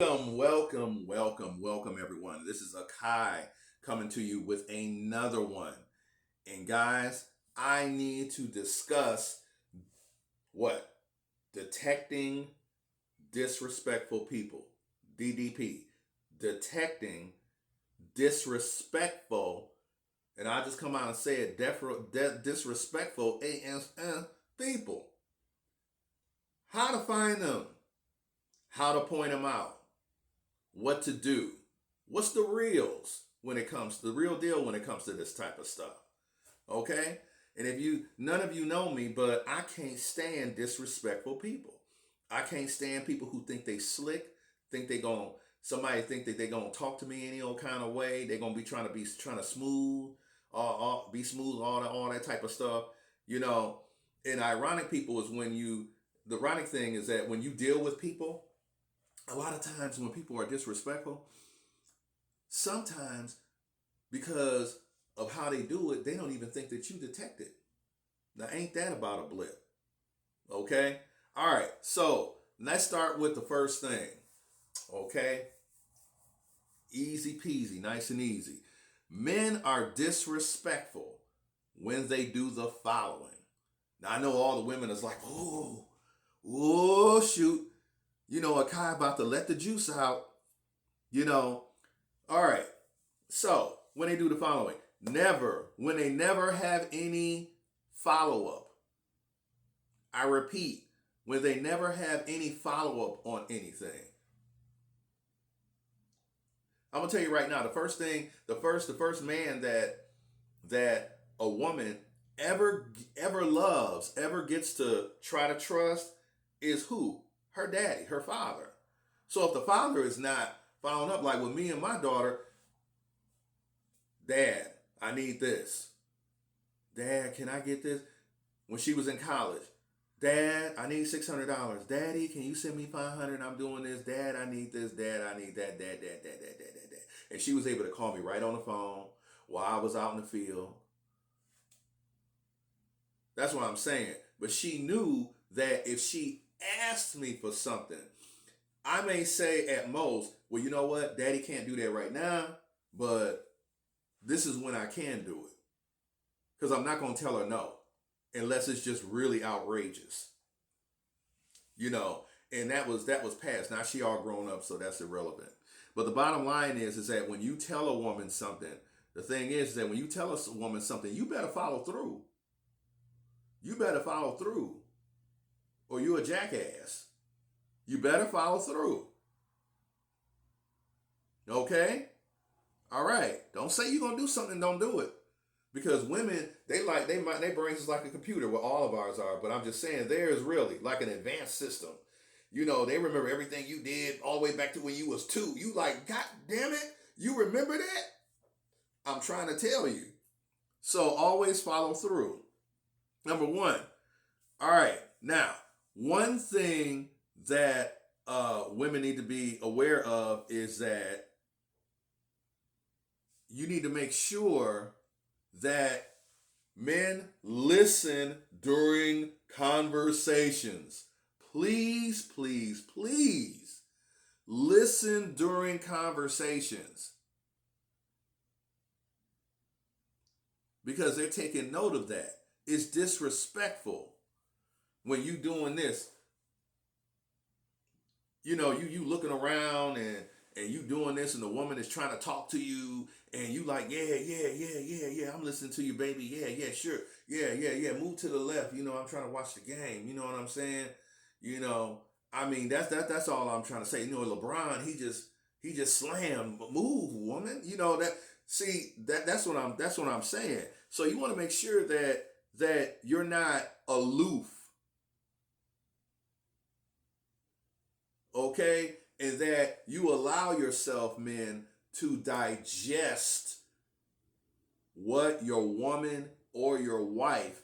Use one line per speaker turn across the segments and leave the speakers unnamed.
Welcome, everyone. This is Akai coming to you with another one. And guys, I need to discuss what? Detecting disrespectful people. DDP. Detecting disrespectful, and I just come out and say it, disrespectful ASN people. How to find them, how to point them out, what to do. What's the reals when it comes to the real deal when it comes to this type of stuff? Okay? And if you none of you know me, but I can't stand disrespectful people. I can't stand people who think they slick, think they going somebody think that they gonna talk to me any old kind of way. They're gonna be trying to smooth, be smooth, all that type of stuff. You know, and ironic people is when you the ironic thing is that when you deal with people, a lot of times when people are disrespectful, sometimes because of how they do it, they don't even think that you detect it. Now, ain't that about a blip? Okay? All right, so let's start with the first thing. Okay? Easy peasy, nice and easy. Men are disrespectful when they do the following. Now, I know all the women is like, oh, shoot. You know, Akai about to let the juice out. You know, all right. So when they do the following, when they never have any follow up. I repeat, when they never have any follow up on anything. I'm gonna tell you right now, the first man that a woman ever loves, ever gets to try to trust is who? Her daddy, her father. So if the father is not following up, like with me and my daughter, Dad, I need this. Dad, can I get this? When she was in college, Dad, I need $600. Daddy, can you send me 500? I'm doing this. Dad, I need this. Dad, I need that. Dad. And she was able to call me right on the phone while I was out in the field. That's what I'm saying. But she knew that if she asked me for something, I may say at most, well, you know what? Daddy can't do that right now, but this is when I can do it. Because I'm not going to tell her no unless it's just really outrageous. You know, and that was past. Now she all grown up, so that's irrelevant. But the bottom line is that when you tell a woman something, the thing is that when you tell a woman something, you better follow through. You better follow through, or you a jackass. You better follow through. Okay? All right. Don't say you're gonna do something, don't do it. Because women, their brains is like a computer, well, all of ours are, but I'm just saying theirs really like an advanced system. You know, they remember everything you did all the way back to when you was 2. You like, God damn it, you remember that? I'm trying to tell you. So always follow through. Number one. All right. Now, one thing that women need to be aware of is that you need to make sure that men listen during conversations. Please listen during conversations because they're taking note of that. It's disrespectful when you doing this. You know, you looking around and you doing this and the woman is trying to talk to you and you like, yeah, I'm listening to you, baby. Yeah, sure. Yeah. Move to the left. You know, I'm trying to watch the game. You know what I'm saying? You know, I mean that's all I'm trying to say. You know, LeBron, he just slammed. Move, woman. You know that. See that's what I'm saying. So you want to make sure that you're not aloof, okay, and that you allow yourself, men, to digest what your woman or your wife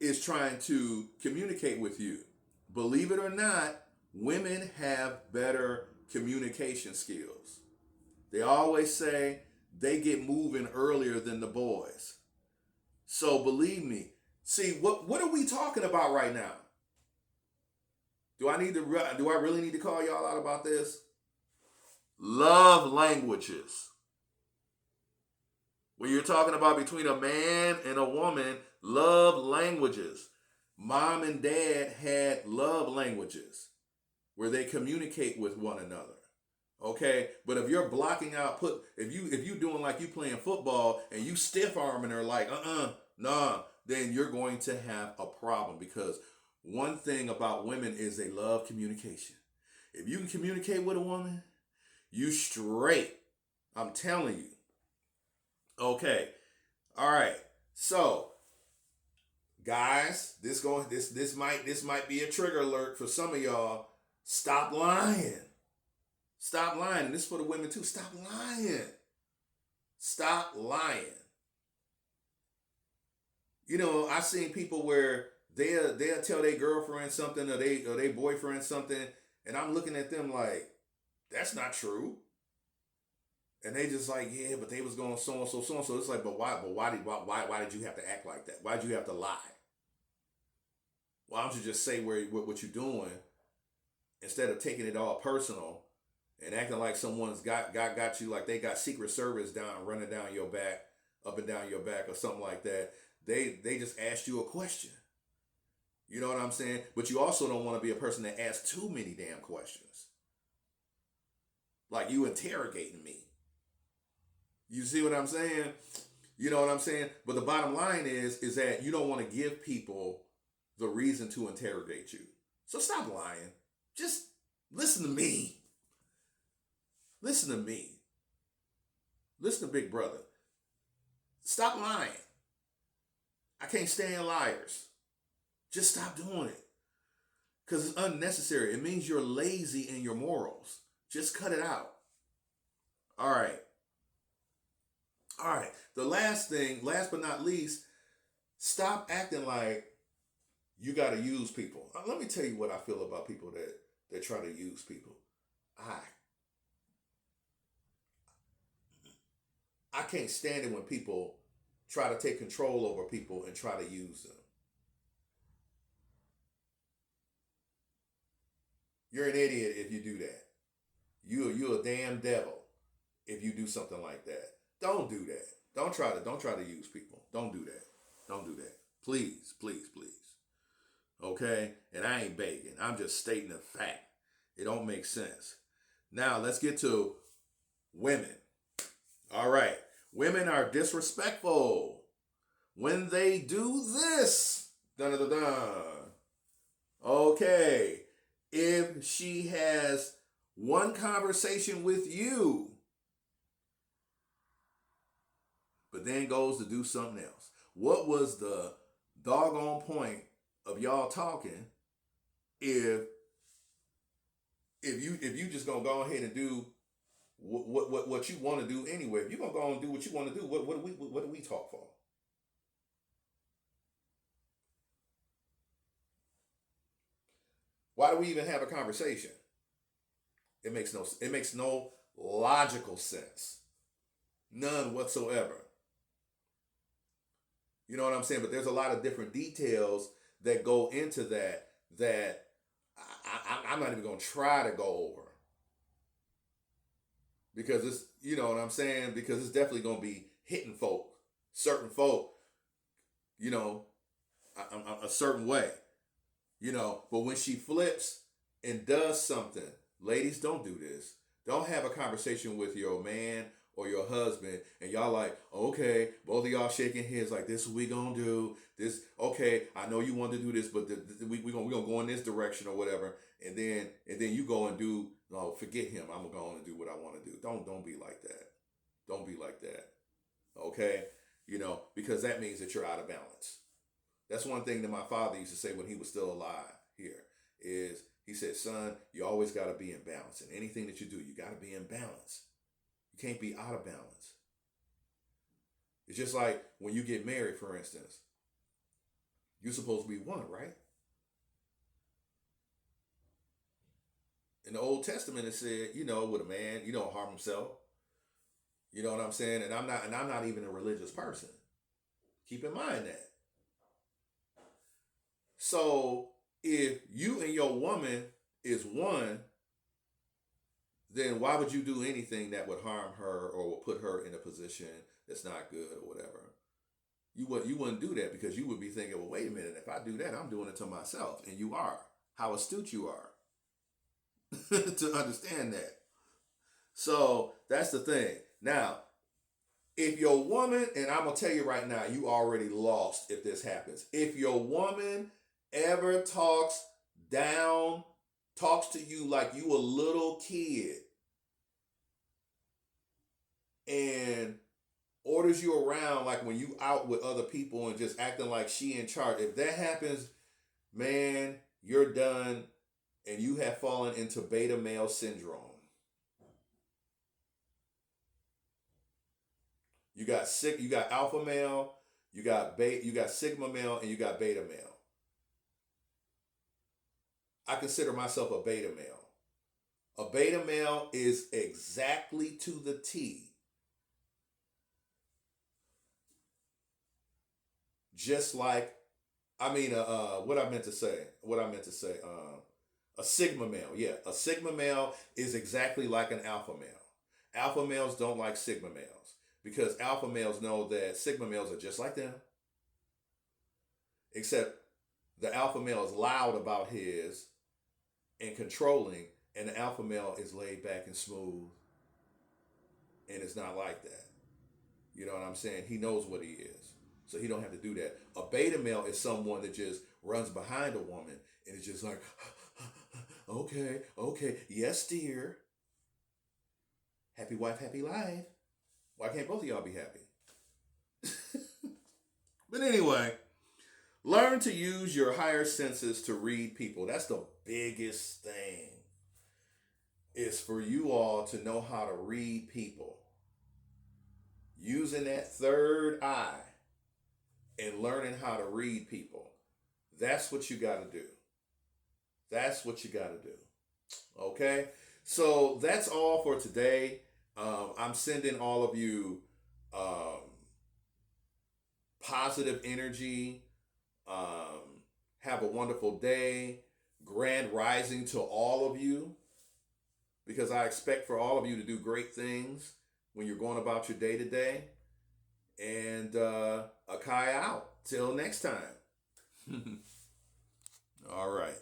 is trying to communicate with you. Believe it or not, women have better communication skills. They always say they get moving earlier than the boys. So believe me. See, what are we talking about right now? Do I really need to call y'all out about this? Love languages. When you're talking about between a man and a woman, love languages. Mom and dad had love languages where they communicate with one another. Okay, but if you're blocking out, if you doing like you playing football and you stiff arming her like nah, then you're going to have a problem, because one thing about women is they love communication. If you can communicate with a woman, you straight. I'm telling you. Okay, all right. So, guys, this might be a trigger alert for some of y'all. Stop lying. Stop lying. And this is for the women too. Stop lying. Stop lying. You know, I've seen people where they'll tell their girlfriend something, or they boyfriend something, and I'm looking at them like, that's not true. And they just like, yeah, but they was going so and so, so and so. It's like, but why did you have to act like that? Why did you have to lie? Why don't you just say what you're doing, instead of taking it all personal and acting like someone's got you, like they got Secret Service running down your back, up and down your back, or something like that. They just asked you a question. You know what I'm saying? But you also don't want to be a person that asks too many damn questions. Like you interrogating me. You see what I'm saying? You know what I'm saying? But the bottom line is that you don't want to give people the reason to interrogate you. So stop lying. Just listen to me. Listen to me. Listen to Big Brother. Stop lying. I can't stand liars. Just stop doing it. Because it's unnecessary. It means you're lazy in your morals. Just cut it out. All right. All right. The last thing, last but not least, stop acting like you got to use people. Let me tell you what I feel about people that try to use people. I can't stand it when people try to take control over people and try to use them. You're an idiot if you do that. You're a damn devil if you do something like that. Don't do that. Don't try to use people. Don't do that. Don't do that. Please, please, please. Okay? And I ain't begging. I'm just stating a fact. It don't make sense. Now let's get to women. All right. Women are disrespectful when they do this. Dun dun dun. Okay. If she has one conversation with you, but then goes to do something else. What was the doggone point of y'all talking if you just gonna go ahead and do what you want to do anyway? If you're gonna go and do what you want to do, what do we talk for? Why do we even have a conversation? It makes no logical sense. None whatsoever. You know what I'm saying? But there's a lot of different details that go into that I'm not even gonna try to go over, because it's, you know what I'm saying, because it's definitely gonna be hitting certain folk, you know, a certain way. But when she flips and does something, ladies, don't do this. Don't have a conversation with your man or your husband and y'all like, okay, both of y'all shaking heads like, this is what we gonna do. This, okay, I know you want to do this, but we gonna go in this direction or whatever. And then you go and do, no, forget him. I'm going to do what I want to do. Don't be like that. Don't be like that. Okay? Because that means that you're out of balance. That's one thing that my father used to say when he was still alive here, is he said, son, you always got to be in balance. And anything that you do, you got to be in balance. You can't be out of balance. It's just like when you get married, for instance. You're supposed to be one, right? In the Old Testament, it said, with a man, you don't harm himself. You know what I'm saying? And I'm not even a religious person. Keep in mind that. So if you and your woman is one, then why would you do anything that would harm her or will put her in a position that's not good or whatever? You wouldn't do that, because you would be thinking, well, wait a minute, if I do that, I'm doing it to myself. And you are. How astute you are to understand that. So that's the thing. Now, if your woman, and I'm going to tell you right now, you already lost if this happens. If your woman ever talks to you like you a little kid and orders you around like when you out with other people and just acting like she in charge, if that happens, man, you're done, and you have fallen into beta male syndrome. You got alpha male, you got sigma male, and you got beta male. I consider myself a beta male. A beta male is exactly to the T, just like, a sigma male. Yeah, a sigma male is exactly like an alpha male. Alpha males don't like sigma males because alpha males know that sigma males are just like them, except the alpha male is loud about his and controlling, and the alpha male is laid back and smooth, and it's not like that. You know what I'm saying? He knows what he is, so he don't have to do that. A beta male is someone that just runs behind a woman and is just like, okay, okay, yes, dear. Happy wife, happy life. Why can't both of y'all be happy? But anyway, learn to use your higher senses to read people. That's the biggest thing. Is for you all to know how to read people. Using that third eye and learning how to read people. That's what you got to do. That's what you got to do. Okay? So that's all for today. I'm sending all of you positive energy. Have a wonderful day. Grand rising to all of you, because I expect for all of you to do great things when you're going about your day to day. And Akai out. Till next time. All right.